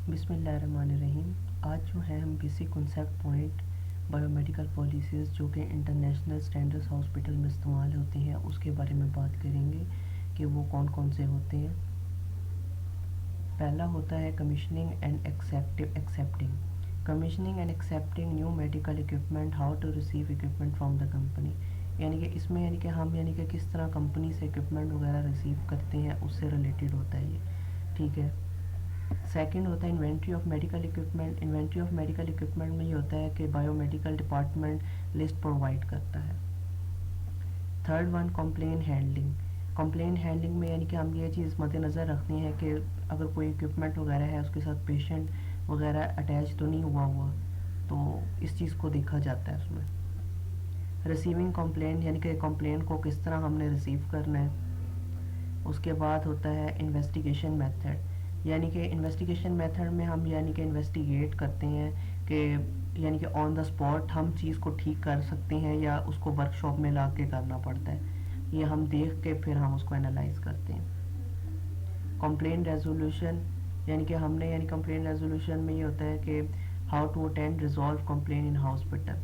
बिस्मिल्लाहिर्रहमानिर्रहीम। आज जो है हम basic concept point biomedical policies जो कि इंटरनेशनल स्टैंडर्ड्स हॉस्पिटल में इस्तेमाल होती हैं उसके बारे में बात करेंगे कि वो कौन कौन से होते हैं। पहला होता है commissioning and accepting. Commissioning and accepting new medical equipment, how to receive equipment from the company. यानी कि इसमें हम किस तरह कंपनी से इक्विपमेंट वगैरह रिसीव करते हैं उससे रिलेटेड होता है ये, ठीक है। सेकंड होता है inventory of medical equipment. Inventory of medical equipment में ये होता है कि बायोमेडिकल डिपार्टमेंट लिस्ट प्रोवाइड करता है। Third one complain handling. Complain handling में हम ये चीज़ मद्देनज़र रखते हैं कि अगर कोई इक्विपमेंट वगैरह है उसके साथ पेशेंट वगैरह अटैच तो नहीं हुआ, तो इस चीज़ को देखा जाता है उसमें। रिसीविंग कंप्लेन कंप्लेन को किस तरह हमने रिसीव करना है। उसके बाद होता है इन्वेस्टिगेशन मेथड। इन्वेस्टिगेशन मेथड में हम इन्वेस्टिगेट करते हैं कि ऑन द स्पॉट हम चीज़ को ठीक कर सकते हैं या उसको वर्कशॉप में ला के करना पड़ता है। ये हम देख के फिर हम उसको एनालाइज करते हैं। कंप्लेन रेजोल्यूशन कंप्लेन रेजोल्यूशन में ये होता है कि how to attend resolve complain in hospital.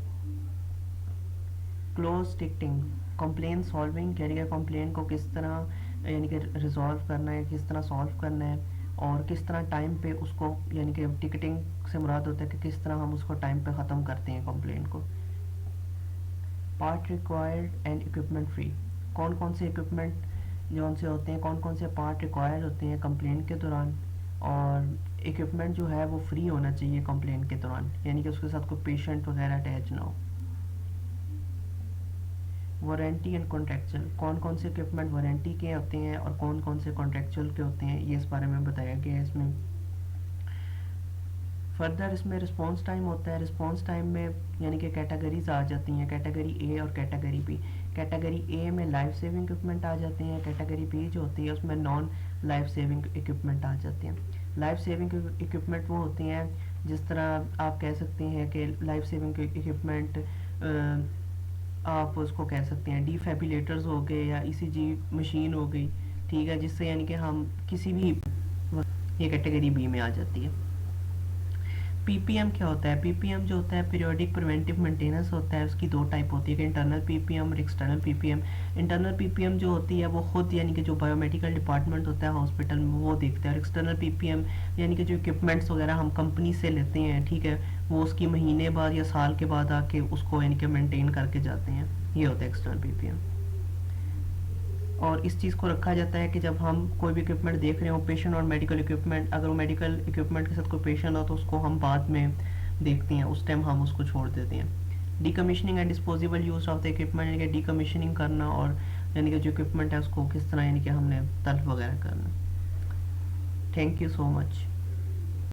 Close ticketing. Complain solving complain को किस तरह रिजॉल्व करना है, किस तरह सॉल्व करना है और किस तरह टाइम पे उसको टिकटिंग से मुराद होता है कि किस तरह हम उसको टाइम पे ख़त्म करते हैं कंप्लेन को। Part required and equipment free. कौन कौन से इक्विपमेंट जो से होते हैं, कौन कौन से पार्ट रिक्वायर्ड होते हैं कंप्लेन के दौरान, और इक्विपमेंट जो है वो फ्री होना चाहिए कंप्लेन के दौरान, उसके साथ कोई पेशेंट वगैरह अटैच ना हो। Warranty and contractual. कौन कौन से इक्विपमेंट वारंटी के होते हैं और कौन कौन से कॉन्ट्रेक्चुअल के होते हैं, ये इस बारे में बताया गया है इसमें। फर्दर इसमें रिस्पॉन्स टाइम होता है। रिस्पॉन्स टाइम में कैटेगरीज आ जाती हैं, कैटेगरी ए और कैटेगरी बी। कैटेगरी ए में लाइफ सेविंग इक्विपमेंट आ जाते हैं, कैटेगरी बी जो होती है उसमें नॉन लाइफ सेविंग इक्विपमेंट आ जाते हैं। लाइफ सेविंग इक्विपमेंट वो होती हैं जिस तरह आप कह सकते हैं कि लाइफ सेविंग इक्विपमेंट आप उसको कह सकते हैं डिफेबिलेटर्स हो गए या ईसीजी मशीन हो गई, ठीक है, जिससे हम किसी भी, ये कैटेगरी बी में आ जाती है। पीपीएम क्या होता है? पीपीएम जो होता है पीरियोडिक प्रिवेंटिव मेंटेनेंस होता है। उसकी दो टाइप होती है कि इंटरनल पीपीएम और एक्सटर्नल पीपीएम। इंटरनल पीपीएम जो होती है वो खुद जो बायोमेडिकल डिपार्टमेंट होता है हॉस्पिटल में वो देखता है, और एक्सटर्नल पीपीएम जो इक्विपमेंट्स वगैरह हम कंपनी से लेते हैं, ठीक है, वो उसकी महीने बाद या साल के बाद आके उसको मेंटेन करके जाते हैं। ये होता है एक्सटर्नल पीपीएम। और इस चीज़ को रखा जाता है कि जब हम कोई भी इक्विपमेंट देख रहे हो, पेशेंट और मेडिकल इक्विपमेंट, अगर वो मेडिकल इक्विपमेंट के साथ कोई पेशेंट हो तो उसको हम बाद में देखते हैं, उस टाइम हम उसको छोड़ देते हैं। Decommissioning and disposable use of the equipment, decommissioning करना और जो इक्विपमेंट है उसको किस तरह हमने तलब वगैरह करना। Thank you so much.